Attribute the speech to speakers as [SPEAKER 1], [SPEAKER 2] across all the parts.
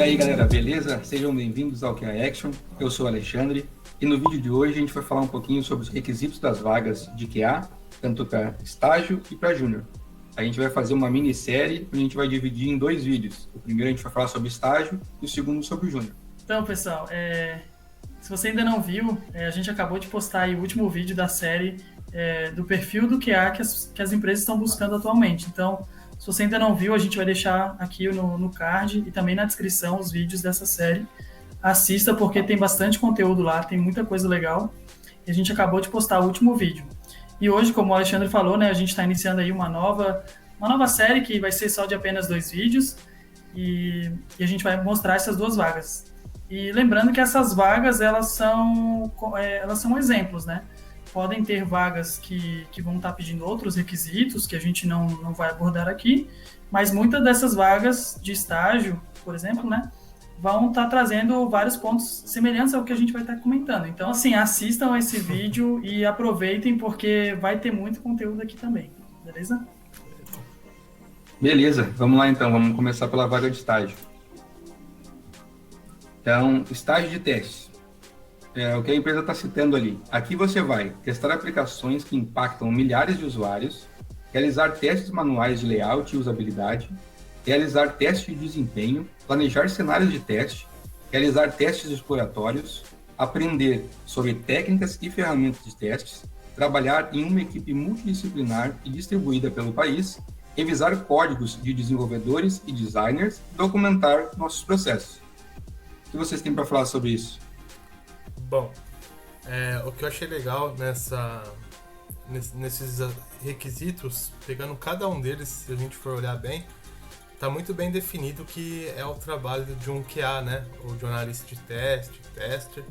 [SPEAKER 1] aí galera, beleza? Sejam bem-vindos ao QA Action, eu sou o Alexandre e no vídeo de hoje a gente vai falar um pouquinho sobre os requisitos das vagas de QA, tanto para estágio e para júnior. A gente vai fazer uma minissérie onde a gente vai dividir em dois vídeos. O primeiro a gente vai falar sobre estágio e o segundo sobre o júnior.
[SPEAKER 2] Então, pessoal, se você ainda não viu, a gente acabou de postar aí o último vídeo da série do perfil do QA que as empresas estão buscando atualmente. Então, se você ainda não viu, a gente vai deixar aqui no card e também na descrição os vídeos dessa série. Assista porque tem bastante conteúdo lá, tem muita coisa legal. E a gente acabou de postar o último vídeo. E hoje, como o Alexandre falou, né, a gente está iniciando aí uma nova série que vai ser só de apenas 2 vídeos e a gente vai mostrar essas 2 vagas. E lembrando que essas vagas, elas são exemplos, né? Podem ter vagas que vão estar pedindo outros requisitos que a gente não vai abordar aqui, mas muitas dessas vagas de estágio, por exemplo, né, vão estar trazendo vários pontos semelhantes ao que a gente vai estar comentando. Então, assim, assistam esse vídeo e aproveitem, porque vai ter muito conteúdo aqui também, beleza?
[SPEAKER 1] Beleza, vamos lá então, vamos começar pela vaga de estágio. Então, estágio de teste. O que a empresa está citando ali. Aqui você vai testar aplicações que impactam milhares de usuários, realizar testes manuais de layout e usabilidade, realizar testes de desempenho, planejar cenários de teste, realizar testes exploratórios, aprender sobre técnicas e ferramentas de testes, trabalhar em uma equipe multidisciplinar e distribuída pelo país, revisar códigos de desenvolvedores e designers, documentar nossos processos. O que vocês têm para falar sobre isso?
[SPEAKER 3] Bom, o que eu achei legal nesses requisitos, pegando cada um deles, se a gente for olhar bem, está muito bem definido que é o trabalho de um QA, né? Ou de um analista de teste, tester,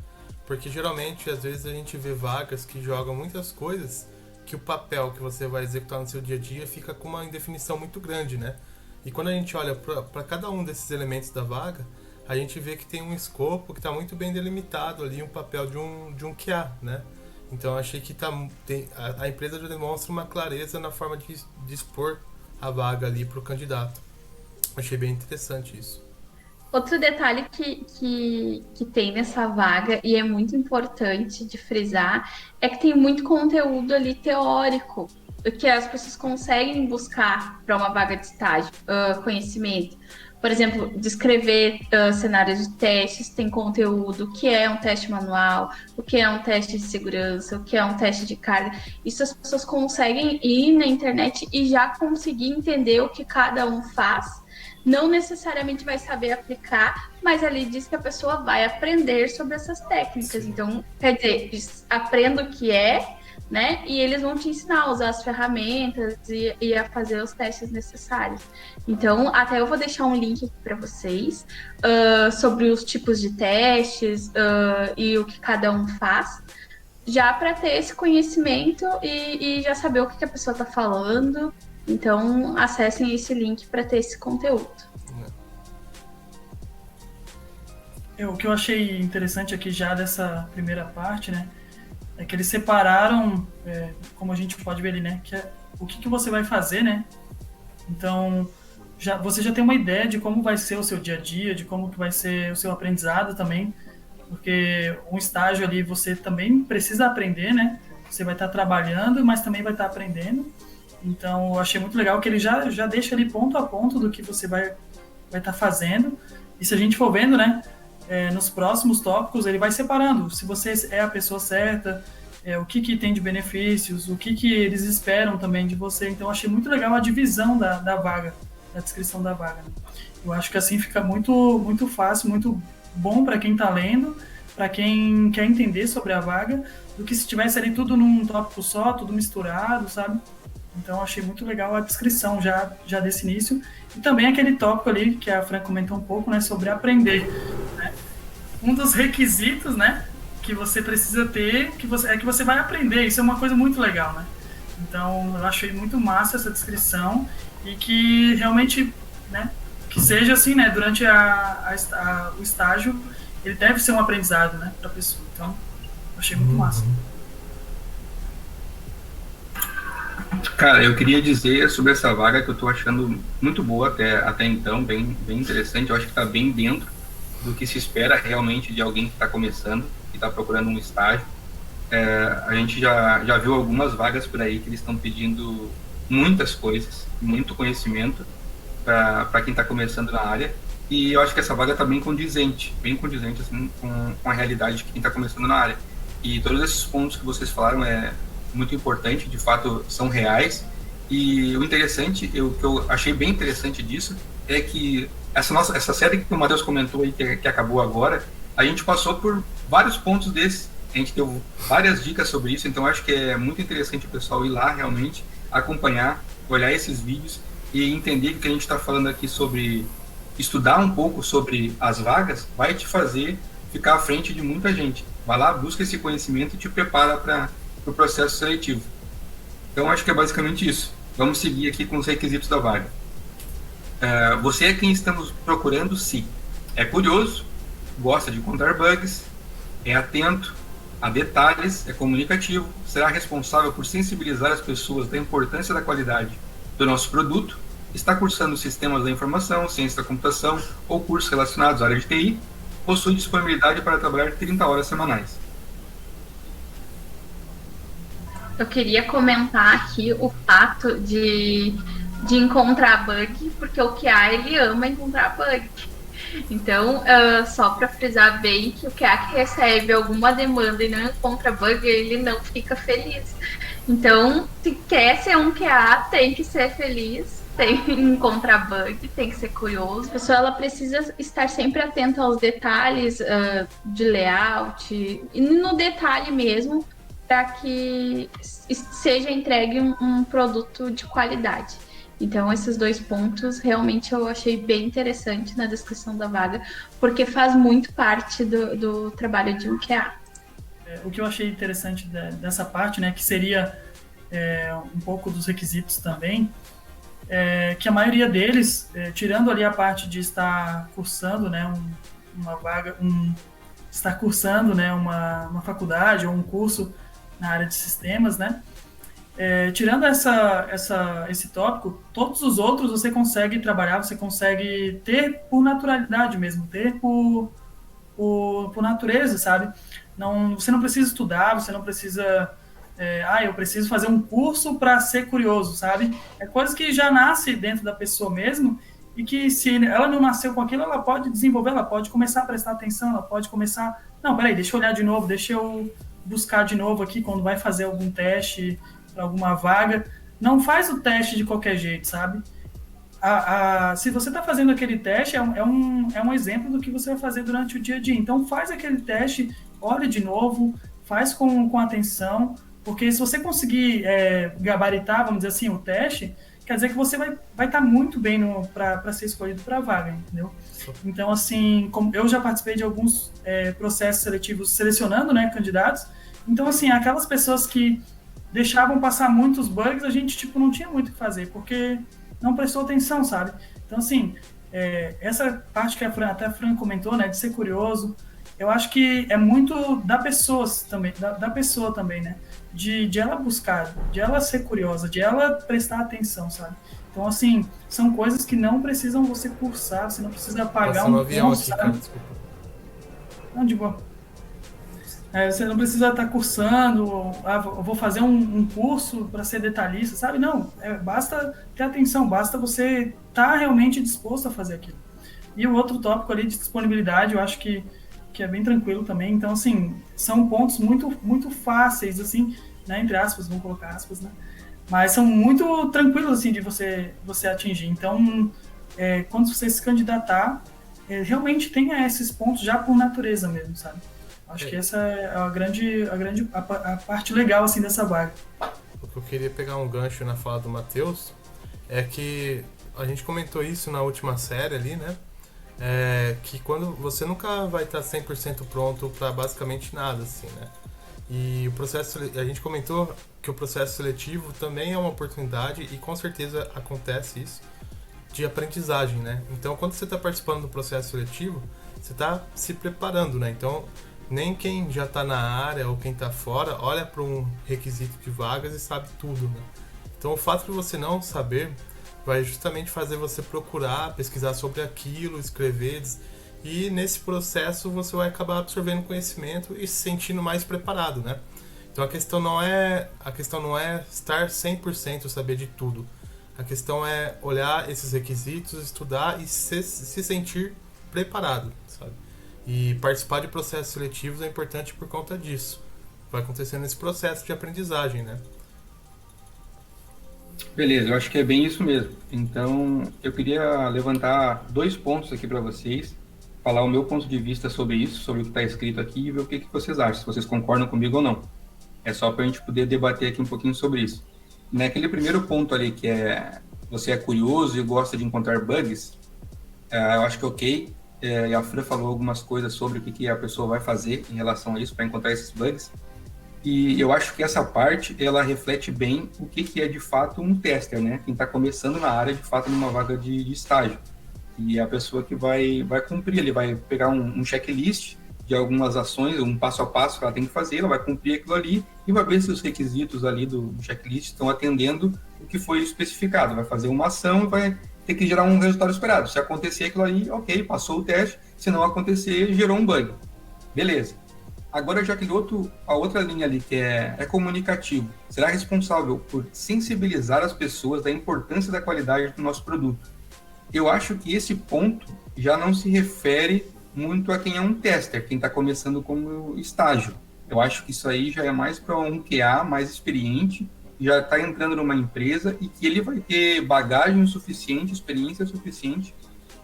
[SPEAKER 3] porque geralmente, às vezes, a gente vê vagas que jogam muitas coisas que o papel que você vai executar no seu dia a dia fica com uma indefinição muito grande, né? E quando a gente olha para cada um desses elementos da vaga, a gente vê que tem um escopo que está muito bem delimitado ali, um papel de um QA, né? Então, eu achei que a empresa já demonstra uma clareza na forma de expor a vaga ali para o candidato. Achei bem interessante isso.
[SPEAKER 4] Outro detalhe que tem nessa vaga, e é muito importante de frisar, é que tem muito conteúdo ali teórico, que as pessoas conseguem buscar para uma vaga de estágio, conhecimento. Por exemplo, descrever cenários de testes, tem conteúdo, o que é um teste manual, o que é um teste de segurança, o que é um teste de carga. Isso as pessoas conseguem ir na internet e já conseguir entender o que cada um faz. Não necessariamente vai saber aplicar, mas ali diz que a pessoa vai aprender sobre essas técnicas.
[SPEAKER 3] Sim.
[SPEAKER 4] Então, quer dizer, aprenda o que é, né? E eles vão te ensinar a usar as ferramentas e a fazer os testes necessários. Então, até eu vou deixar um link aqui para vocês sobre os tipos de testes e o que cada um faz, já para ter esse conhecimento e já saber o que a pessoa está falando. Então, acessem esse link para ter esse conteúdo.
[SPEAKER 2] O que eu achei interessante aqui já dessa primeira parte, né, é que eles separaram, como a gente pode ver ali, né, que o que você vai fazer, né? Então, você já tem uma ideia de como vai ser o seu dia a dia, de como que vai ser o seu aprendizado também, porque um estágio ali você também precisa aprender, né? Você vai estar trabalhando, mas também vai estar aprendendo. Então, eu achei muito legal que ele já deixa ali ponto a ponto do que você vai estar fazendo. E se a gente for vendo, né, nos próximos tópicos, ele vai separando. Se você é a pessoa certa, o que tem de benefícios, o que eles esperam também de você. Então, eu achei muito legal a divisão da vaga, da descrição da vaga. Eu acho que assim fica muito, muito fácil, muito bom para quem está lendo, para quem quer entender sobre a vaga, do que se tivesse ali tudo num tópico só, tudo misturado, sabe? Então, eu achei muito legal a descrição já desse início. E também aquele tópico ali, que a Fran comentou um pouco, né, sobre aprender. Né? Um dos requisitos, né, que você precisa ter, que você vai aprender. Isso é uma coisa muito legal, né? Então, eu achei muito massa essa descrição e que realmente, né, que seja assim, né, durante o estágio, ele deve ser um aprendizado, né, para a pessoa. Então, eu achei muito massa.
[SPEAKER 1] Cara, eu queria dizer sobre essa vaga que eu estou achando muito boa até então, bem interessante. Eu acho que está bem dentro do que se espera realmente de alguém que está começando, que está procurando um estágio. A gente já viu algumas vagas por aí que eles estão pedindo muitas coisas, muito conhecimento para quem está começando na área, e eu acho que essa vaga está bem condizente assim, com a realidade de quem está começando na área. E todos esses pontos que vocês falaram é muito importante, de fato são reais. E o interessante, o que eu achei bem interessante disso, é que essa série que o Matheus comentou aí, que acabou agora, a gente passou por vários pontos desses. A gente deu várias dicas sobre isso, então acho que é muito interessante o pessoal ir lá realmente, acompanhar, olhar esses vídeos e entender que o que a gente está falando aqui sobre estudar um pouco sobre as vagas vai te fazer ficar à frente de muita gente. Vai lá, busca esse conhecimento e te prepara para o processo seletivo. Então acho que é basicamente isso. Vamos seguir aqui com os requisitos da vaga. Você é quem estamos procurando se é curioso, gosta de encontrar bugs, é atento a detalhes, é comunicativo, será responsável por sensibilizar as pessoas da importância da qualidade do nosso produto, está cursando sistemas da informação, ciência da computação ou cursos relacionados à área de TI, possui disponibilidade para trabalhar 30 horas semanais.
[SPEAKER 4] Eu queria comentar aqui o fato de encontrar bug, porque o QA, ele ama encontrar bug. Então, só para frisar bem que o QA que recebe alguma demanda e não encontra bug, ele não fica feliz. Então, se quer ser um QA, tem que ser feliz, tem que encontrar bug, tem que ser curioso. A pessoa ela precisa estar sempre atenta aos detalhes de layout, e no detalhe mesmo, para que seja entregue um produto de qualidade. Então, esses 2 pontos realmente eu achei bem interessante na descrição da vaga, porque faz muito parte do trabalho de um QA.
[SPEAKER 2] O que eu achei interessante dessa parte, né, que seria um pouco dos requisitos também, que a maioria deles, tirando ali a parte de estar cursando, né, uma vaga, estar cursando, né, uma faculdade ou um curso na área de sistemas, né, tirando esse tópico, todos os outros você consegue trabalhar, você consegue ter por naturalidade mesmo, ter por natureza, sabe? Você não precisa estudar, você não precisa... eu preciso fazer um curso para ser curioso, sabe? É coisa que já nasce dentro da pessoa mesmo e que se ela não nasceu com aquilo, ela pode desenvolver, ela pode começar a prestar atenção, ela pode começar... Não, peraí, deixa eu olhar de novo, deixa eu buscar de novo aqui quando vai fazer algum teste para alguma vaga. Não faz o teste de qualquer jeito, sabe? Se você está fazendo aquele teste, é um exemplo do que você vai fazer durante o dia a dia. Então, faz aquele teste, olha de novo, faz com atenção, porque se você conseguir gabaritar, vamos dizer assim, o teste, quer dizer que você vai estar muito bem para ser escolhido para a vaga, entendeu? Então, assim, como eu já participei de alguns processos seletivos selecionando, né, candidatos. Então, assim, aquelas pessoas que deixavam passar muitos bugs, a gente, não tinha muito o que fazer, porque não prestou atenção, sabe? Então, assim, essa parte que até a Fran comentou, né, de ser curioso, eu acho que é muito da pessoa também, né? De ela buscar, de ela ser curiosa, de ela prestar atenção, sabe? Então, assim, são coisas que não precisam você cursar, você não precisa pagar um
[SPEAKER 3] avião
[SPEAKER 2] curso,
[SPEAKER 3] aqui,
[SPEAKER 2] sabe?
[SPEAKER 3] cara, desculpa.
[SPEAKER 2] Não, de boa. Você não precisa estar cursando, eu vou fazer um curso para ser detalhista, sabe? Não, basta ter atenção, basta você estar realmente disposto a fazer aquilo. E o outro tópico ali de disponibilidade, eu acho que é bem tranquilo também. Então, assim, são pontos muito, muito fáceis, assim, né? Entre aspas, vamos colocar aspas, né? Mas são muito tranquilos, assim, de você atingir. Então, quando você se candidatar, realmente tenha esses pontos já por natureza mesmo, sabe? Acho que essa é a parte legal, assim, dessa vaga.
[SPEAKER 3] O que eu queria pegar um gancho na fala do Matheus é que a gente comentou isso na última série ali, né? Que quando você nunca vai estar 100% pronto para basicamente nada, assim, né? E a gente comentou que o processo seletivo também é uma oportunidade e com certeza acontece isso de aprendizagem, né? Então, quando você está participando do processo seletivo, você está se preparando, né? Então, nem quem já está na área ou quem está fora olha para um requisito de vagas e sabe tudo, né? Então, o fato de você não saber vai justamente fazer você procurar, pesquisar sobre aquilo, escrever e nesse processo você vai acabar absorvendo conhecimento e se sentindo mais preparado, né? Então a questão não é estar 100% saber de tudo. A questão é olhar esses requisitos, estudar e se sentir preparado, sabe? E participar de processos seletivos é importante por conta disso. Vai acontecendo nesse processo de aprendizagem, né?
[SPEAKER 1] Beleza, eu acho que é bem isso mesmo. Então, eu queria levantar 2 pontos aqui para vocês, falar o meu ponto de vista sobre isso, sobre o que está escrito aqui e ver o que vocês acham, se vocês concordam comigo ou não. É só para a gente poder debater aqui um pouquinho sobre isso. Naquele primeiro ponto ali, que é você é curioso e gosta de encontrar bugs, eu acho que é ok. E a Fran falou algumas coisas sobre o que a pessoa vai fazer em relação a isso para encontrar esses bugs. E eu acho que essa parte, ela reflete bem o que é de fato um tester, né? Quem está começando na área, de fato, numa vaga de estágio. E a pessoa que vai cumprir, ele vai pegar um checklist de algumas ações, um passo a passo que ela tem que fazer, ela vai cumprir aquilo ali e vai ver se os requisitos ali do checklist estão atendendo o que foi especificado. Vai fazer uma ação e vai ter que gerar um resultado esperado. Se acontecer aquilo ali, ok, passou o teste. Se não acontecer, gerou um bug. Beleza. Agora, já que a outra linha ali, que é comunicativo, será responsável por sensibilizar as pessoas da importância da qualidade do nosso produto. Eu acho que esse ponto já não se refere muito a quem é um tester, quem está começando como estágio. Eu acho que isso aí já é mais para um QA mais experiente, já está entrando numa empresa e que ele vai ter bagagem suficiente, experiência suficiente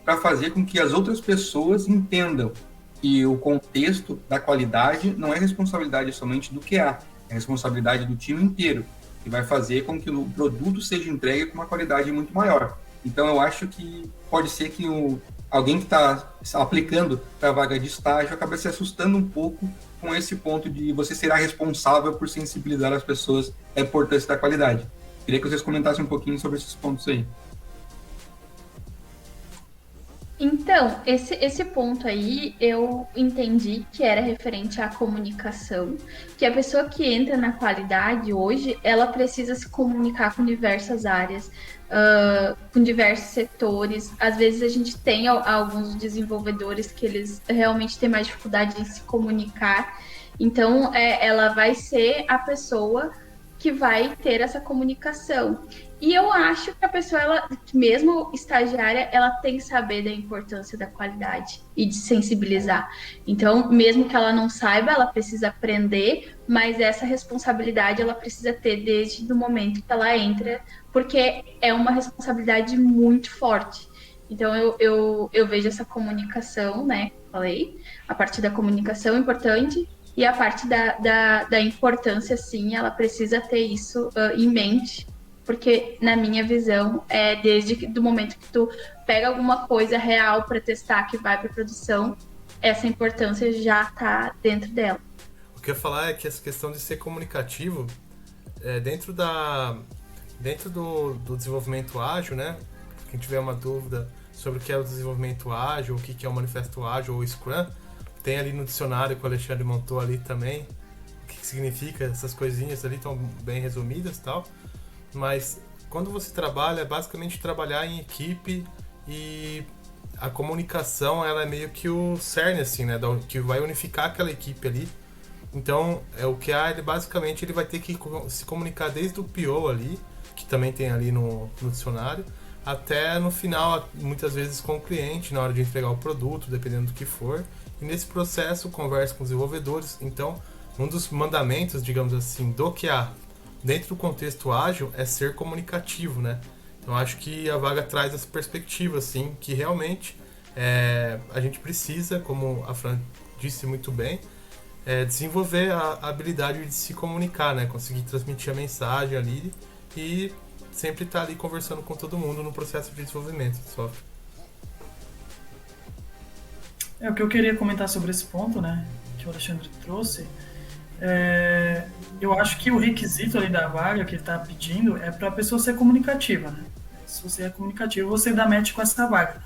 [SPEAKER 1] para fazer com que as outras pessoas entendam que o contexto da qualidade não é responsabilidade somente do QA, é responsabilidade do time inteiro, que vai fazer com que o produto seja entregue com uma qualidade muito maior. Então, eu acho que pode ser que alguém que está aplicando para a vaga de estágio acaba se assustando um pouco com esse ponto de você será responsável por sensibilizar as pessoas à importância da qualidade. Queria que vocês comentassem um pouquinho sobre esses pontos aí.
[SPEAKER 4] Então, esse ponto aí eu entendi que era referente à comunicação, que a pessoa que entra na qualidade hoje, ela precisa se comunicar com diversas áreas, com diversos setores. Às vezes a gente tem alguns desenvolvedores que eles realmente têm mais dificuldade em se comunicar, então ela vai ser a pessoa que vai ter essa comunicação. E eu acho que a pessoa, mesmo estagiária, ela tem que saber da importância da qualidade e de sensibilizar. Então, mesmo que ela não saiba, ela precisa aprender, mas essa responsabilidade ela precisa ter desde o momento que ela entra, porque é uma responsabilidade muito forte. Então, eu vejo essa comunicação, né? Falei, a parte da comunicação é importante. E a parte da importância, sim, ela precisa ter isso em mente, porque na minha visão, desde do momento que tu pega alguma coisa real para testar que vai para produção, essa importância já está dentro dela.
[SPEAKER 3] O que eu ia falar é que essa questão de ser comunicativo, dentro do desenvolvimento ágil, né? Quem tiver uma dúvida sobre o que é o desenvolvimento ágil, o que é o manifesto ágil ou Scrum, tem ali no dicionário que o Alexandre montou ali também, o que significa, essas coisinhas ali estão bem resumidas e tal. Mas quando você trabalha, é basicamente trabalhar em equipe e a comunicação, ela é meio que o cerne, assim, né? Que vai unificar aquela equipe ali. Então, o QA, ele basicamente ele vai ter que se comunicar desde o PO ali, que também tem ali no dicionário, até no final, muitas vezes com o cliente, na hora de entregar o produto, dependendo do que for. E nesse processo, conversa com os desenvolvedores. Então, um dos mandamentos, digamos assim, do QA, dentro do contexto ágil, é ser comunicativo, né? Então, acho que a vaga traz essa perspectiva, assim, que realmente a gente precisa, como a Fran disse muito bem, desenvolver a habilidade de se comunicar, né? Conseguir transmitir a mensagem ali e sempre estar ali conversando com todo mundo no processo de desenvolvimento do software.
[SPEAKER 2] O que eu queria comentar sobre esse ponto, né, que o Alexandre trouxe, eu acho que o requisito ali da vaga que ele está pedindo é para a pessoa ser comunicativa, né? Se você é comunicativo, você dá match com essa vaga.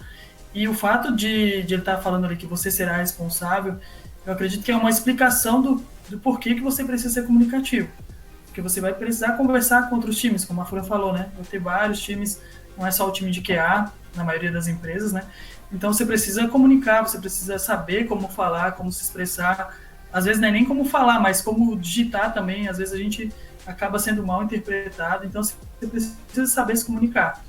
[SPEAKER 2] E o fato de ele estar falando ali que você será responsável, eu acredito que é uma explicação do porquê que você precisa ser comunicativo. Porque você vai precisar conversar com outros times, como a Fran falou, né? Vai ter vários times, não é só o time de QA. na maioria das empresas, né? Então você precisa comunicar, você precisa saber como falar, como se expressar. Às vezes não é nem como falar, mas como digitar também. Às vezes a gente acaba sendo mal interpretado, então você precisa saber se comunicar.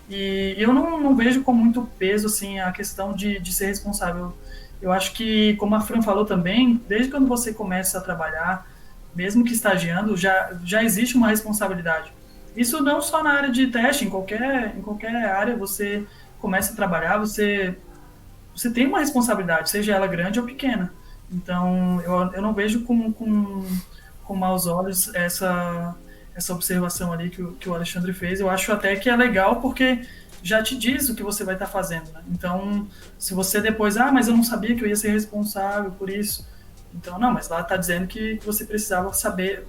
[SPEAKER 2] E eu não vejo com muito peso assim, a questão de ser responsável. Eu acho que, como a Fran falou também, desde quando você começa a trabalhar, mesmo que estagiando, já existe uma responsabilidade. Isso não só na área de teste, em qualquer área você começa a trabalhar, você tem uma responsabilidade, seja ela grande ou pequena. Então, eu não vejo com maus olhos essa observação ali que o Alexandre fez. Eu acho até que é legal porque já te diz o que você vai estar fazendo, né? Então, se você depois, mas eu não sabia que eu ia ser responsável por isso. Então, não, mas lá está dizendo que você precisava saber,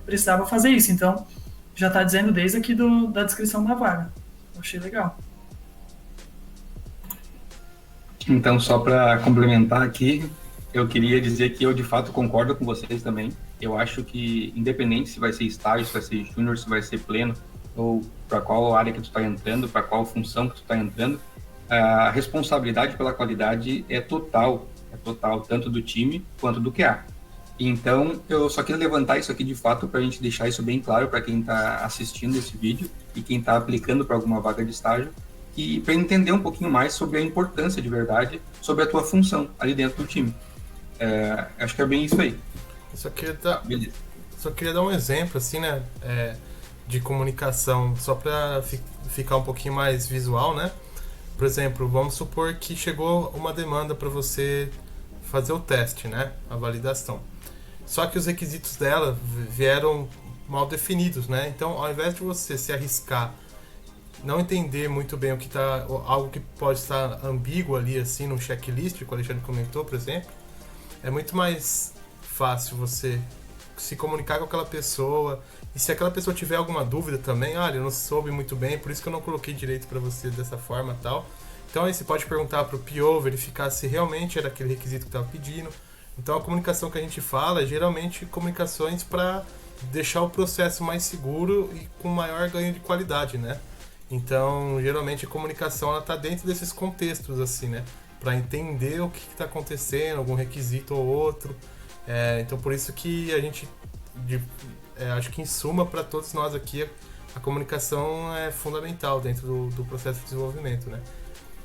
[SPEAKER 2] precisava fazer isso. Então, já está dizendo desde aqui da descrição da vaga. Eu achei legal.
[SPEAKER 1] Então, só para complementar aqui, eu queria dizer que eu, de fato, concordo com vocês também. Eu acho que, independente se vai ser estágio, se vai ser júnior, se vai ser pleno, ou para qual área que tu está entrando, para qual função que tu está entrando, a responsabilidade pela qualidade é total, tanto do time quanto do QA. Então, eu só queria levantar isso aqui de fato para a gente deixar isso bem claro para quem está assistindo esse vídeo e quem está aplicando para alguma vaga de estágio, e para entender um pouquinho mais sobre a importância de verdade, sobre a tua função ali dentro do time. Acho que é bem isso aí.
[SPEAKER 3] Eu só queria dar um exemplo, assim, né, de comunicação, só para ficar um pouquinho mais visual, né? Por exemplo, vamos supor que chegou uma demanda para você fazer o teste, né, a validação. Só que os requisitos dela vieram mal definidos, né? Então, ao invés de você se arriscar, não entender muito bem o que tá, algo que pode estar ambíguo ali, assim, no checklist, que o Alexandre comentou, por exemplo, é muito mais fácil você se comunicar com aquela pessoa, e se aquela pessoa tiver alguma dúvida também, olha, eu não soube muito bem, por isso que eu não coloquei direito para você dessa forma e tal. Então aí você pode perguntar para o PO, verificar se realmente era aquele requisito que estava pedindo. Então a comunicação que a gente fala é geralmente comunicações para deixar o processo mais seguro e com maior ganho de qualidade, né? Então, geralmente a comunicação ela tá dentro desses contextos, assim, né? Para entender o que está acontecendo, algum requisito ou outro. Então, por isso que a gente, acho que em suma, para todos nós aqui, a comunicação é fundamental dentro do processo de desenvolvimento, né?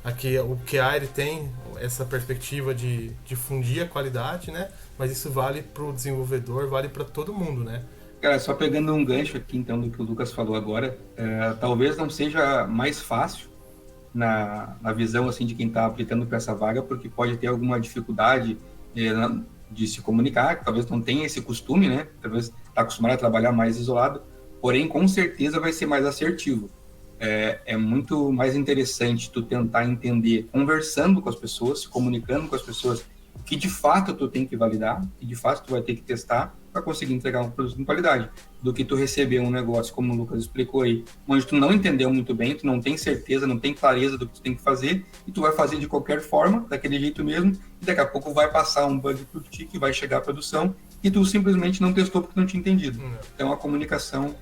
[SPEAKER 3] Aqui o QA ele tem essa perspectiva de difundir a qualidade, né? Mas isso vale para o desenvolvedor, vale para todo mundo, né?
[SPEAKER 1] Cara, só pegando um gancho aqui, então, do que o Lucas falou agora, talvez não seja mais fácil na visão, assim, de quem está aplicando para essa vaga, porque pode ter alguma dificuldade de se comunicar, talvez não tenha esse costume, né? Talvez está acostumado a trabalhar mais isolado, porém, com certeza vai ser mais assertivo. É muito mais interessante tu tentar entender, conversando com as pessoas, se comunicando com as pessoas, o que de fato tu tem que validar, e de fato tu vai ter que testar para conseguir entregar um produto de qualidade, do que tu receber um negócio, como o Lucas explicou aí, onde tu não entendeu muito bem, tu não tem certeza, não tem clareza do que tu tem que fazer, e tu vai fazer de qualquer forma, daquele jeito mesmo, e daqui a pouco vai passar um bug por ti, que vai chegar à produção, e tu simplesmente não testou porque não tinha entendido. Então a comunicação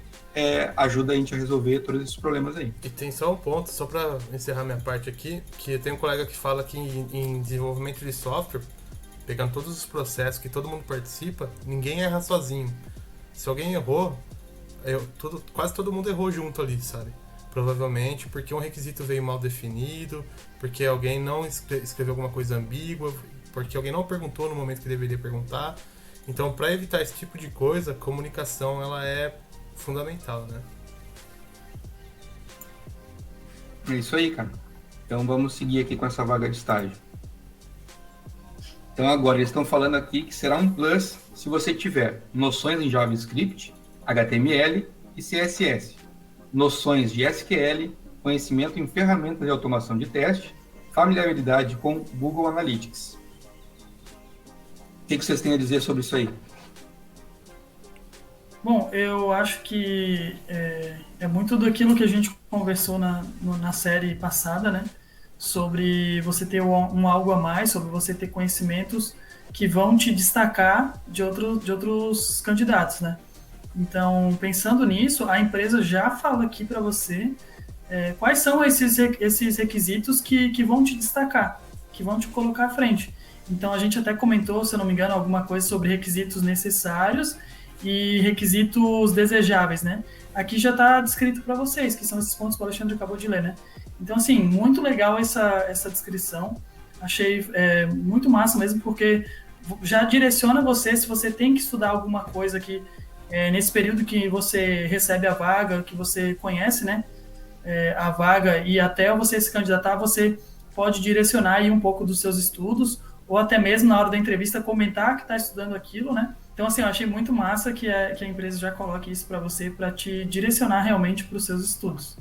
[SPEAKER 1] ajuda a gente a resolver todos esses problemas aí.
[SPEAKER 3] E tem só um ponto, só para encerrar minha parte aqui, que tem um colega que fala que em desenvolvimento de software, pegando todos os processos que todo mundo participa, ninguém erra sozinho. Se alguém errou, quase todo mundo errou junto ali, sabe? Provavelmente porque um requisito veio mal definido, porque alguém não escreveu alguma coisa ambígua, porque alguém não perguntou no momento que deveria perguntar. Então, para evitar esse tipo de coisa, a comunicação ela é fundamental, né?
[SPEAKER 1] É isso aí, cara. Então vamos seguir aqui com essa vaga de estágio. Então agora eles estão falando aqui que será um plus se você tiver noções em JavaScript, HTML e CSS, noções de SQL, conhecimento em ferramentas de automação de teste, familiaridade com Google Analytics. O que vocês têm a dizer sobre isso aí?
[SPEAKER 2] Bom, eu acho que é muito daquilo que a gente conversou na série passada, né? Sobre você ter um algo a mais, sobre você ter conhecimentos que vão te destacar de outros candidatos, né? Então, pensando nisso, a empresa já fala aqui para você quais são esses requisitos que vão te destacar, que vão te colocar à frente. Então, a gente até comentou, se eu não me engano, alguma coisa sobre requisitos necessários e requisitos desejáveis, né? Aqui já está descrito para vocês, que são esses pontos que o Alexandre acabou de ler, né? Então, assim, muito legal essa descrição. Achei muito massa mesmo, porque já direciona você, se você tem que estudar alguma coisa que nesse período que você recebe a vaga, que você conhece, né, a vaga, e até você se candidatar, você pode direcionar aí um pouco dos seus estudos, ou até mesmo na hora da entrevista comentar que está estudando aquilo, né? Então, assim, eu achei muito massa que a empresa já coloque isso para você, para te direcionar realmente para os seus estudos.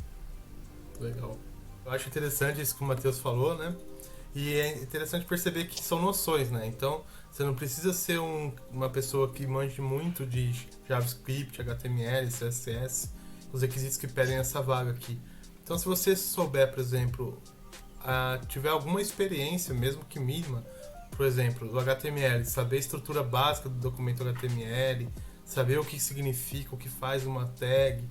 [SPEAKER 3] Legal. Eu acho interessante isso que o Matheus falou, né? E é interessante perceber que são noções, né? Então, você não precisa ser uma pessoa que manje muito de JavaScript, HTML, CSS, os requisitos que pedem essa vaga aqui. Então, se você souber, por exemplo, tiver alguma experiência, mesmo que mínima, por exemplo, do HTML, saber a estrutura básica do documento HTML, saber o que significa, o que faz uma tag,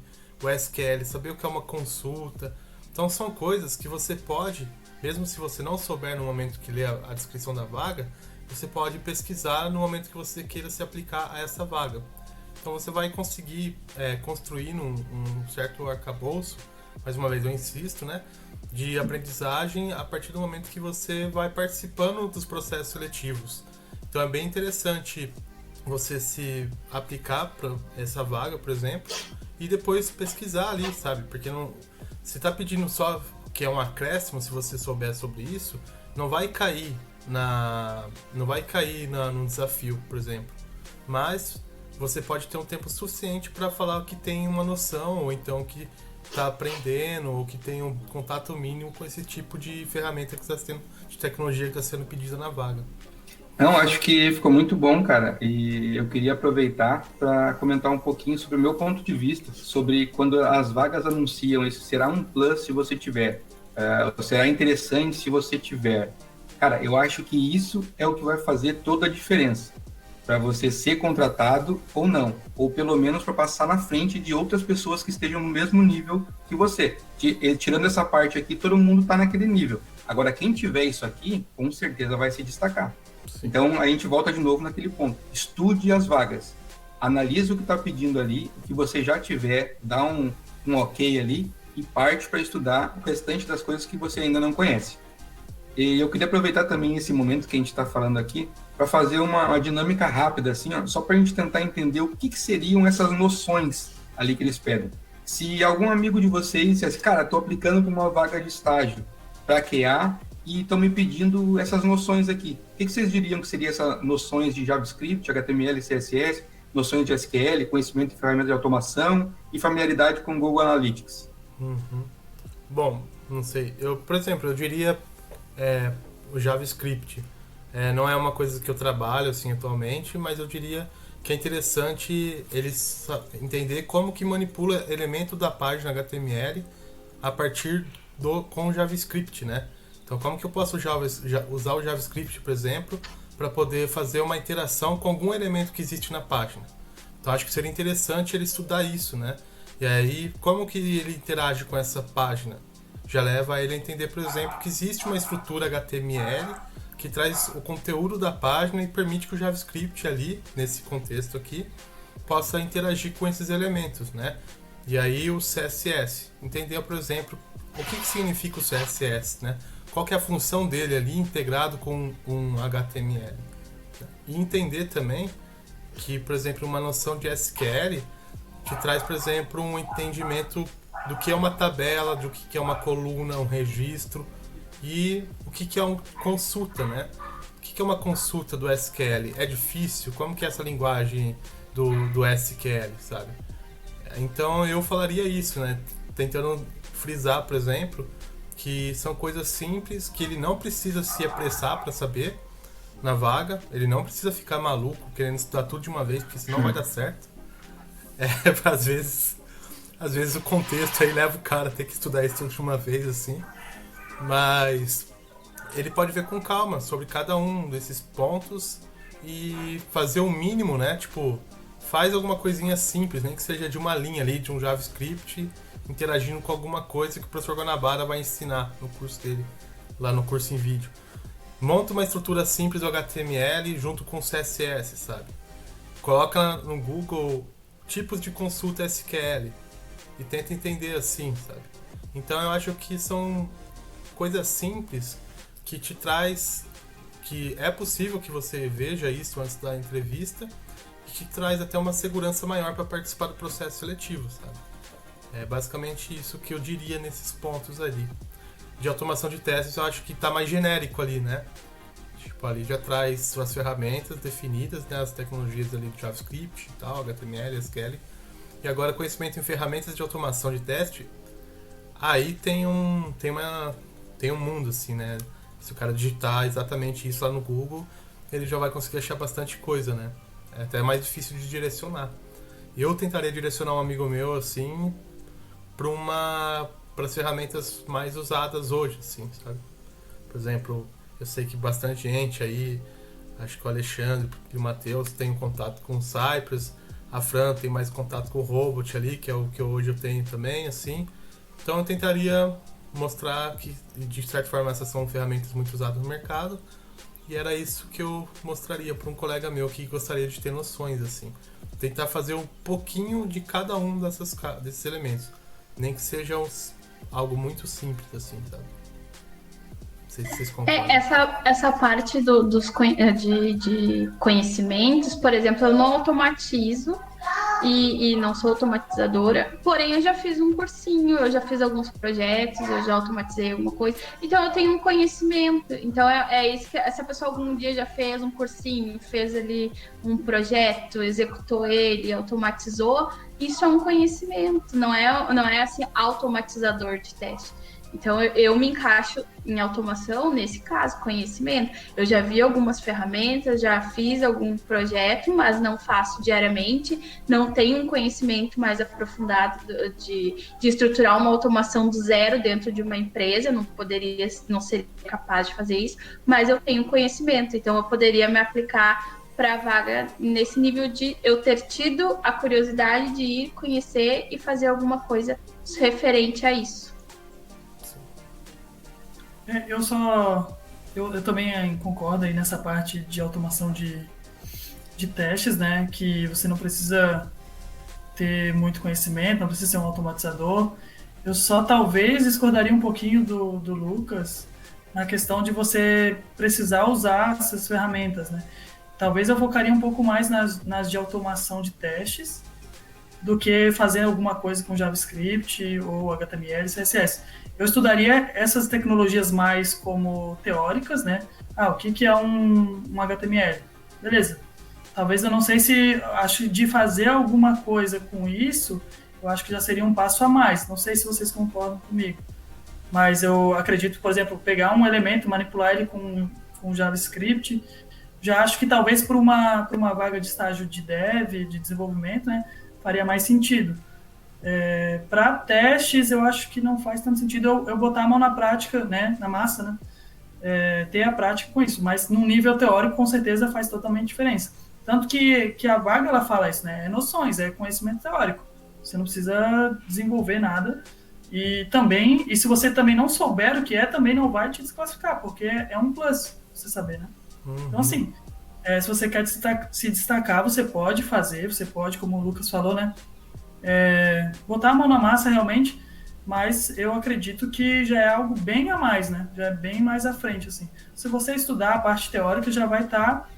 [SPEAKER 3] o SQL, saber o que é uma consulta. Então, são coisas que você pode, mesmo se você não souber no momento que lê a descrição da vaga, você pode pesquisar no momento que você queira se aplicar a essa vaga. Então você vai conseguir construir um certo arcabouço, mais uma vez eu insisto, né, de aprendizagem a partir do momento que você vai participando dos processos seletivos. Então é bem interessante você se aplicar para essa vaga, por exemplo, e depois pesquisar ali, sabe? Porque se está pedindo só que é um acréscimo, se você souber sobre isso, não vai cair no desafio, por exemplo. Mas você pode ter um tempo suficiente para falar que tem uma noção, ou então que está aprendendo, ou que tem um contato mínimo com esse tipo de ferramenta que está sendo, de tecnologia que está sendo pedida na vaga.
[SPEAKER 1] Não, acho que ficou muito bom, cara, e eu queria aproveitar para comentar um pouquinho sobre o meu ponto de vista, sobre quando as vagas anunciam isso, será um plus se você tiver, será interessante se você tiver. Cara, eu acho que isso é o que vai fazer toda a diferença para você ser contratado ou não, ou pelo menos para passar na frente de outras pessoas que estejam no mesmo nível que você. Tirando essa parte aqui, todo mundo está naquele nível. Agora, quem tiver isso aqui, com certeza vai se destacar. Sim. Então, a gente volta de novo naquele ponto. Estude as vagas. Analise o que está pedindo ali, o que você já tiver, dá um ok ali e parte para estudar o restante das coisas que você ainda não conhece. E eu queria aproveitar também esse momento que a gente está falando aqui para fazer uma dinâmica rápida, assim, ó, só para a gente tentar entender o que seriam essas noções ali que eles pedem. Se algum amigo de vocês dissesse, cara, estou aplicando para uma vaga de estágio para QA e estão me pedindo essas noções aqui, o que vocês diriam que seriam essas noções de JavaScript, HTML, CSS, noções de SQL, conhecimento de ferramentas de automação e familiaridade com Google Analytics?
[SPEAKER 3] Uhum. Bom, não sei. Por exemplo, eu diria o JavaScript. Não é uma coisa que eu trabalho assim atualmente, mas eu diria que é interessante eles entender como que manipula elemento da página HTML a partir com o JavaScript, né? Então, como que eu posso usar o JavaScript, por exemplo, para poder fazer uma interação com algum elemento que existe na página? Então, acho que seria interessante ele estudar isso, né? E aí, como que ele interage com essa página? Já leva ele a entender, por exemplo, que existe uma estrutura HTML que traz o conteúdo da página e permite que o JavaScript ali, nesse contexto aqui, possa interagir com esses elementos, né? E aí o CSS. Entender, por exemplo, o que significa o CSS, né? Qual que é a função dele ali integrado com um HTML. E entender também que, por exemplo, uma noção de SQL te traz, por exemplo, um entendimento do que é uma tabela, do que é uma coluna, um registro e o que é uma consulta, né? O que é uma consulta do SQL? É difícil? Como que é essa linguagem do SQL, sabe? Então eu falaria isso, né? Tentando frisar, por exemplo, que são coisas simples que ele não precisa se apressar para saber na vaga, ele não precisa ficar maluco querendo estudar tudo de uma vez, porque senão vai dar certo. Às vezes o contexto aí leva o cara a ter que estudar isso tudo de uma vez, assim. Mas ele pode ver com calma sobre cada um desses pontos e fazer o mínimo, né? Tipo, faz alguma coisinha simples, nem que seja de uma linha ali, de um JavaScript, interagindo com alguma coisa que o professor Guanabara vai ensinar no curso dele, lá no curso em vídeo. Monta uma estrutura simples do HTML junto com CSS, sabe? Coloca no Google tipos de consulta SQL e tenta entender assim, sabe? Então eu acho que são coisas simples que te traz, que é possível que você veja isso antes da entrevista e que traz até uma segurança maior para participar do processo seletivo, sabe? É basicamente isso que eu diria nesses pontos ali. De automação de testes eu acho que está mais genérico ali, né? Tipo, ali já traz as ferramentas definidas, né? As tecnologias ali de JavaScript e tal, HTML, SQL. E agora conhecimento em ferramentas de automação de teste, aí tem um mundo, assim, né? Se o cara digitar exatamente isso lá no Google, ele já vai conseguir achar bastante coisa, né? É até mais difícil de direcionar. Eu tentaria direcionar um amigo meu, assim, para as ferramentas mais usadas hoje, assim, sabe? Por exemplo, eu sei que bastante gente aí, acho que o Alexandre e o Matheus têm contato com o Cypress, a Fran tem mais contato com o Robot ali, que é o que hoje eu tenho também, assim. Então eu tentaria mostrar que, de certa forma, essas são ferramentas muito usadas no mercado, e era isso que eu mostraria para um colega meu que gostaria de ter noções, assim. Tentar fazer um pouquinho de cada um desses elementos, nem que seja algo muito simples, assim, sabe? Não sei se vocês concordam.
[SPEAKER 4] Essa parte de conhecimentos, por exemplo, eu não automatizo e não sou automatizadora, porém eu já fiz um cursinho, eu já fiz alguns projetos, eu já automatizei alguma coisa, então eu tenho um conhecimento. Então é isso que essa pessoa algum dia já fez um cursinho, fez ali um projeto, executou ele, automatizou, isso é um conhecimento, não é assim automatizador de teste. Então, eu me encaixo em automação nesse caso, conhecimento. Eu já vi algumas ferramentas, já fiz algum projeto, mas não faço diariamente, não tenho um conhecimento mais aprofundado de estruturar uma automação do zero dentro de uma empresa, eu não seria capaz de fazer isso, mas eu tenho conhecimento, então eu poderia me aplicar para a vaga nesse nível de eu ter tido a curiosidade de ir conhecer e fazer alguma coisa referente a isso.
[SPEAKER 2] Eu também concordo aí nessa parte de automação de testes, né? Que você não precisa ter muito conhecimento, não precisa ser um automatizador. Eu só talvez discordaria um pouquinho do Lucas na questão de você precisar usar essas ferramentas, né? Talvez eu focaria um pouco mais nas de automação de testes do que fazer alguma coisa com JavaScript ou HTML, CSS. Eu estudaria essas tecnologias mais como teóricas, né? O que é um HTML? Beleza. Talvez eu não sei se acho de fazer alguma coisa com isso, eu acho que já seria um passo a mais. Não sei se vocês concordam comigo. Mas eu acredito, por exemplo, pegar um elemento, manipular ele com JavaScript, já acho que talvez por uma vaga de estágio de dev, de desenvolvimento, né, faria mais sentido. Para testes, eu acho que não faz tanto sentido eu botar a mão na prática, né, na massa, né, ter a prática com isso, mas num nível teórico, com certeza, faz totalmente diferença. Tanto que a vaga, ela fala isso, né, é noções, é conhecimento teórico. Você não precisa desenvolver nada. E se você também não souber o que também não vai te desclassificar, porque é um plus você saber, né? Uhum. Então, assim, se você quer se destacar, você pode fazer, você pode, como o Lucas falou, né? Botar a mão na massa realmente, mas eu acredito que já é algo bem a mais, né? Já é bem mais à frente, assim. Se você estudar a parte teórica, já vai estar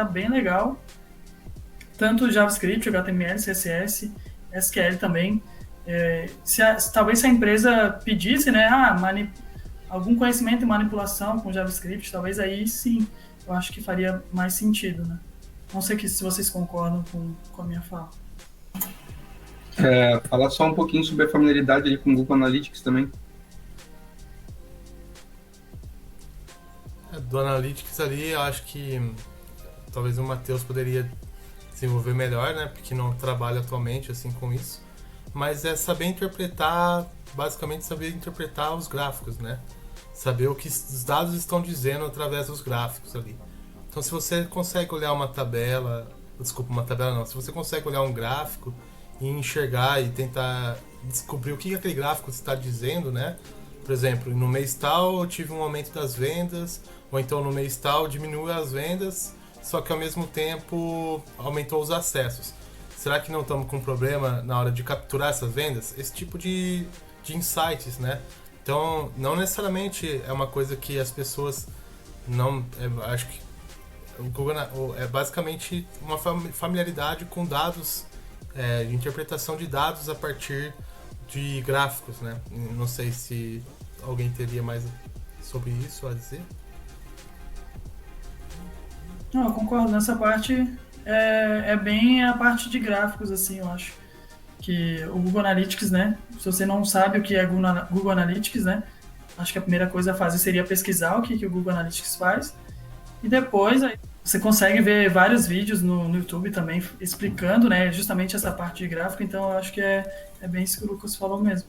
[SPEAKER 2] bem legal. Tanto JavaScript, HTML, CSS, SQL também. Talvez se a empresa pedisse, né, algum conhecimento em manipulação com JavaScript, talvez aí sim, eu acho que faria mais sentido, né? Não sei se vocês concordam com a minha fala.
[SPEAKER 1] Falar só um pouquinho sobre a familiaridade ali com o Google Analytics também.
[SPEAKER 3] Do Analytics ali, eu acho que talvez o Matheus poderia desenvolver melhor, né? Porque não trabalha atualmente assim com isso. Mas é saber interpretar, basicamente saber interpretar os gráficos, né? Saber o que os dados estão dizendo através dos gráficos ali. Então, se você consegue olhar uma tabela não, se você consegue olhar um gráfico e enxergar e tentar descobrir o que aquele gráfico está dizendo, né? Por exemplo, no mês tal eu tive um aumento das vendas, ou então no mês tal diminuiu as vendas, só que ao mesmo tempo aumentou os acessos. Será que não estamos com problema na hora de capturar essas vendas? Esse tipo de insights, né? Então, não necessariamente é uma coisa que as pessoas não... acho que o Google é basicamente uma familiaridade com dados, de interpretação de dados a partir de gráficos, né? Não sei se alguém teria mais sobre isso a dizer.
[SPEAKER 2] Não, eu concordo. Nessa parte é bem a parte de gráficos, assim, eu acho. Que o Google Analytics, né? Se você não sabe o que é Google Analytics, né? Acho que a primeira coisa a fazer seria pesquisar o que o Google Analytics faz. E depois aí, você consegue ver vários vídeos no YouTube também explicando, né? Justamente essa parte de gráfico. Então eu acho que é bem isso que o Lucas falou mesmo.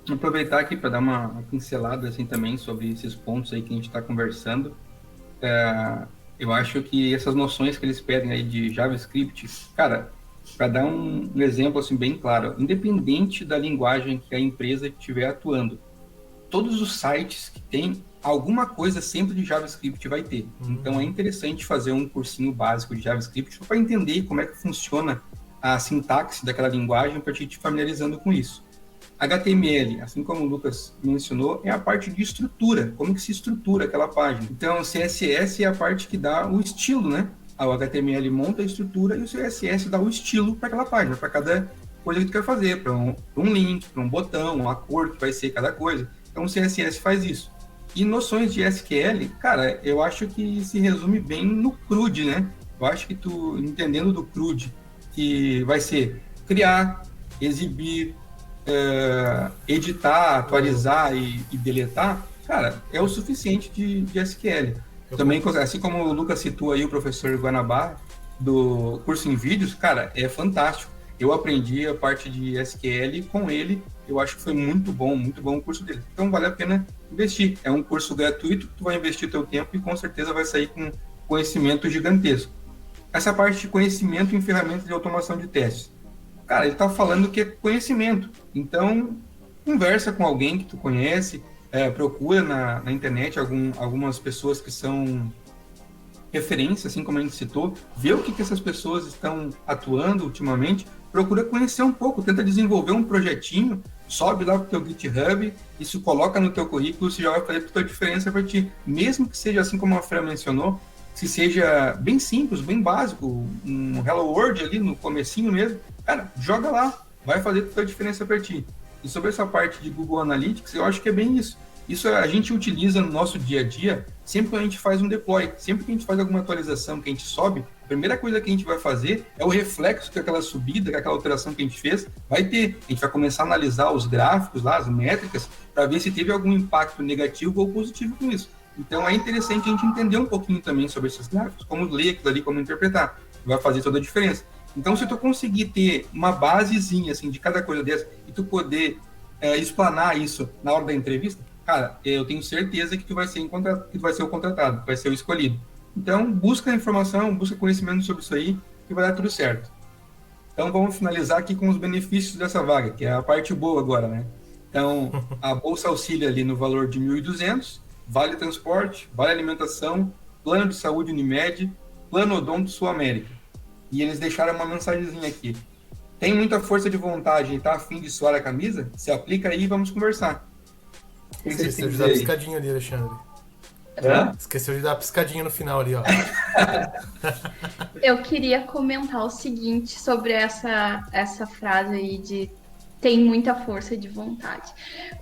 [SPEAKER 1] Vou aproveitar aqui para dar uma pincelada assim também sobre esses pontos aí que a gente está conversando. Eu acho que essas noções que eles pedem aí de JavaScript, cara, para dar um exemplo assim bem claro, independente da linguagem que a empresa estiver atuando, todos os sites que tem alguma coisa sempre de JavaScript vai ter. Então é interessante fazer um cursinho básico de JavaScript para entender como é que funciona a sintaxe daquela linguagem para te familiarizando com isso. HTML, assim como o Lucas mencionou, é a parte de estrutura, como que se estrutura aquela página. Então, o CSS é a parte que dá o estilo, né? O HTML monta a estrutura e o CSS dá o estilo para aquela página, para cada coisa que tu quer fazer, para um link, para um botão, a cor que vai ser cada coisa. Então, o CSS faz isso. E noções de SQL, cara, eu acho que se resume bem no CRUD, né? Eu acho que tu, entendendo do CRUD, que vai ser criar, exibir, editar, atualizar e deletar, cara, é o suficiente de SQL. Também, assim como o Lucas citou aí o professor Guanabara do curso em vídeos, cara, é fantástico. Eu aprendi a parte de SQL com ele, eu acho que foi muito bom o curso dele. Então vale a pena investir. É um curso gratuito, tu vai investir teu tempo e com certeza vai sair com conhecimento gigantesco. Essa parte de conhecimento em ferramentas de automação de testes. Cara, ele está falando que é conhecimento. Então, conversa com alguém que tu conhece, procura na internet algumas pessoas que são referência, assim como a gente citou, vê o que essas pessoas estão atuando ultimamente, procura conhecer um pouco, tenta desenvolver um projetinho, sobe lá pro teu GitHub, isso coloca no teu currículo, isso já vai fazer toda a diferença para ti. Mesmo que seja assim como a Fran mencionou, se seja bem simples, bem básico, um Hello World ali no comecinho mesmo, cara, joga lá, vai fazer toda a diferença para ti. E sobre essa parte de Google Analytics, eu acho que é bem isso. Isso a gente utiliza no nosso dia a dia, sempre que a gente faz um deploy, sempre que a gente faz alguma atualização, que a gente sobe, a primeira coisa que a gente vai fazer é o reflexo que aquela subida, que aquela alteração que a gente fez, vai ter. A gente vai começar a analisar os gráficos lá, as métricas, para ver se teve algum impacto negativo ou positivo com isso. Então é interessante a gente entender um pouquinho também sobre esses gráficos, como ler aquilo ali, como interpretar. Vai fazer toda a diferença. Então, se tu conseguir ter uma basezinha assim, de cada coisa dessa e tu poder explanar isso na hora da entrevista, cara, eu tenho certeza que tu vai ser o contratado, vai ser o escolhido. Então, busca informação, busca conhecimento sobre isso aí, que vai dar tudo certo. Então, vamos finalizar aqui com os benefícios dessa vaga, que é a parte boa agora, né? Então, a Bolsa Auxílio ali no valor de 1.200, vale transporte, vale alimentação, plano de saúde Unimed, plano Odonto Sul América. E eles deixaram uma mensagenzinha aqui. Tem muita força de vontade e tá a fim de suar a camisa? Se aplica aí e vamos conversar.
[SPEAKER 3] Esqueceu de dar piscadinha ali, Alexandre. Esqueceu de dar piscadinha no final ali, ó.
[SPEAKER 4] Eu queria comentar o seguinte sobre essa frase aí de tem muita força de vontade.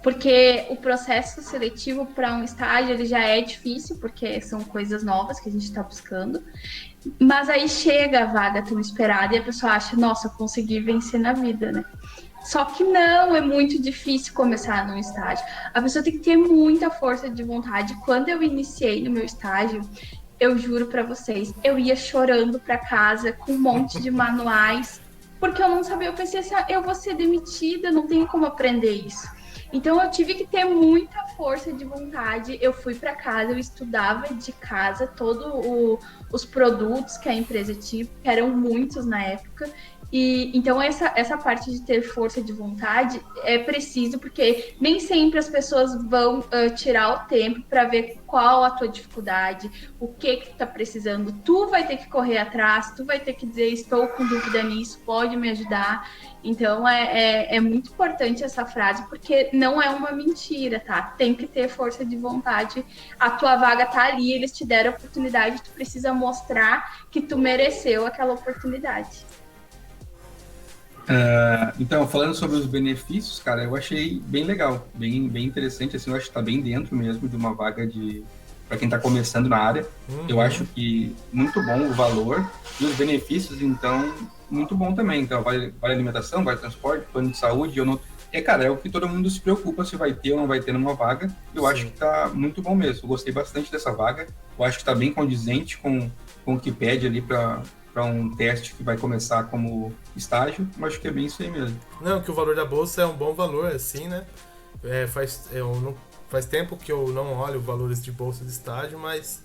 [SPEAKER 4] Porque o processo seletivo para um estágio ele já é difícil, porque são coisas novas que a gente está buscando. Mas aí chega a vaga tão esperada e a pessoa acha, nossa, consegui vencer na vida, né? Só que não, é muito difícil começar num estágio. A pessoa tem que ter muita força de vontade. Quando eu iniciei no meu estágio, eu juro para vocês, eu ia chorando para casa com um monte de manuais, porque eu não sabia, eu vou ser demitida, não tenho como aprender isso. Então eu tive que ter muita força de vontade, eu fui para casa, eu estudava de casa todos os produtos que a empresa tinha, que eram muitos na época. E então essa parte de ter força de vontade é preciso, porque nem sempre as pessoas vão tirar o tempo para ver qual a tua dificuldade, o que tu tá precisando. Tu vai ter que correr atrás, tu vai ter que dizer, estou com dúvida nisso, pode me ajudar. Então é muito importante essa frase, porque não é uma mentira, tá? Tem que ter força de vontade. A tua vaga tá ali, eles te deram a oportunidade, tu precisa mostrar que tu mereceu aquela oportunidade.
[SPEAKER 1] Então, falando sobre os benefícios, cara, eu achei bem legal, bem interessante, assim, eu acho que tá bem dentro mesmo de uma vaga para quem tá começando na área. Eu acho que muito bom o valor e os benefícios, então, muito bom também. Então, vale alimentação, vale transporte, plano de saúde, cara, é o que todo mundo se preocupa se vai ter ou não vai ter numa vaga. Eu acho que tá muito bom mesmo. Eu gostei bastante dessa vaga. Eu acho que tá bem condizente com o que pede ali para um teste que vai começar como estágio. Eu acho que é bem isso aí mesmo.
[SPEAKER 3] Não, que o valor da bolsa é um bom valor, assim, né? Faz tempo que eu não olho valores de bolsa de estágio, mas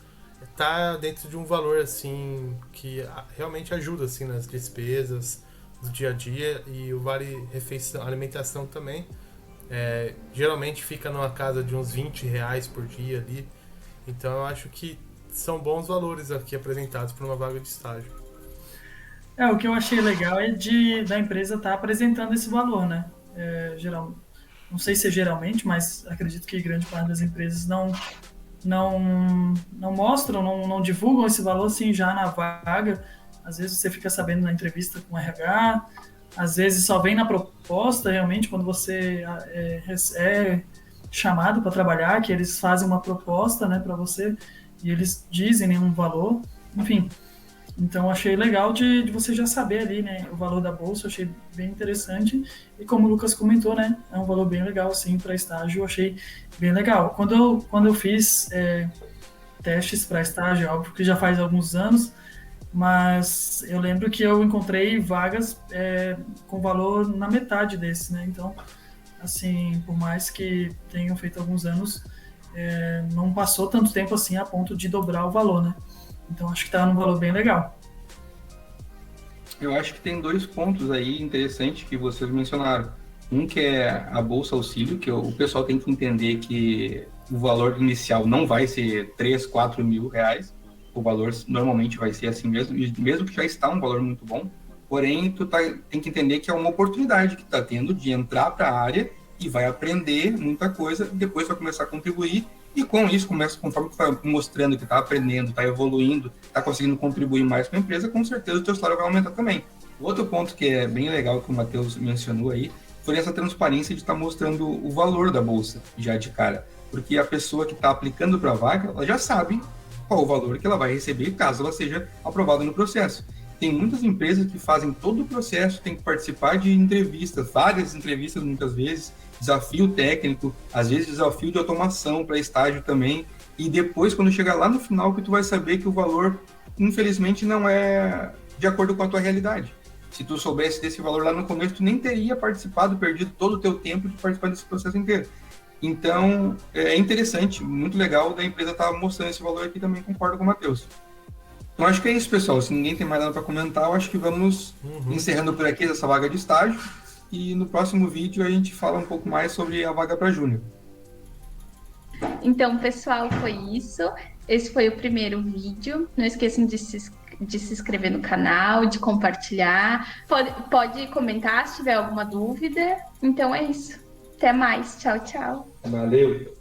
[SPEAKER 3] tá dentro de um valor, assim, que realmente ajuda, assim, nas despesas do dia a dia, e o vale refeição, alimentação também. Geralmente fica numa casa de uns R$20 por dia ali. Então eu acho que são bons valores aqui apresentados para uma vaga de estágio.
[SPEAKER 2] O que eu achei legal é da empresa estar apresentando esse valor, né? Não sei se é geralmente, mas acredito que grande parte das empresas não mostram, não divulgam esse valor assim já na vaga. Às vezes você fica sabendo na entrevista com o RH, às vezes só vem na proposta realmente quando você é chamado para trabalhar, que eles fazem uma proposta, né, para você, e eles dizem um valor, enfim. Então, achei legal de você já saber ali, né, o valor da bolsa, achei bem interessante. E como o Lucas comentou, né, é um valor bem legal, sim, para estágio, achei bem legal. Quando eu fiz testes para estágio, óbvio que já faz alguns anos, mas eu lembro que eu encontrei vagas com valor na metade desse, né, então, assim, por mais que tenham feito alguns anos, não passou tanto tempo assim a ponto de dobrar o valor, né. Então, acho que está num valor bem legal.
[SPEAKER 1] Eu acho que tem 2 pontos aí interessantes que vocês mencionaram. Um que é a Bolsa Auxílio, que o pessoal tem que entender que o valor inicial não vai ser 3, 4 mil reais. O valor normalmente vai ser assim mesmo, e mesmo que já está um valor muito bom. Porém, tem que entender que é uma oportunidade que está tendo de entrar para a área e vai aprender muita coisa, e depois vai começar a contribuir. E com isso, conforme tu vai mostrando que está aprendendo, está evoluindo, está conseguindo contribuir mais com a empresa, com certeza o teu salário vai aumentar também. O outro ponto que é bem legal, que o Matheus mencionou aí, foi essa transparência de estar mostrando o valor da bolsa já de cara. Porque a pessoa que está aplicando para a vaga, ela já sabe qual o valor que ela vai receber caso ela seja aprovada no processo. Tem muitas empresas que fazem todo o processo, tem que participar de entrevistas, várias entrevistas muitas vezes, desafio técnico, às vezes desafio de automação para estágio também, e depois, quando chegar lá no final, que tu vai saber que o valor, infelizmente, não é de acordo com a tua realidade. Se tu soubesse desse valor lá no começo, tu nem teria participado, perdido todo o teu tempo de participar desse processo inteiro. Então, é interessante, muito legal da empresa estar mostrando esse valor aqui, também concordo com o Matheus. Então, acho que é isso, pessoal. Se ninguém tem mais nada para comentar, eu acho que vamos encerrando por aqui essa vaga de estágio. E no próximo vídeo a gente fala um pouco mais sobre a vaga para júnior.
[SPEAKER 4] Então, pessoal, foi isso. Esse foi o primeiro vídeo. Não esqueçam de se inscrever no canal, de compartilhar. Pode comentar se tiver alguma dúvida. Então é isso. Até mais. Tchau, tchau.
[SPEAKER 1] Valeu!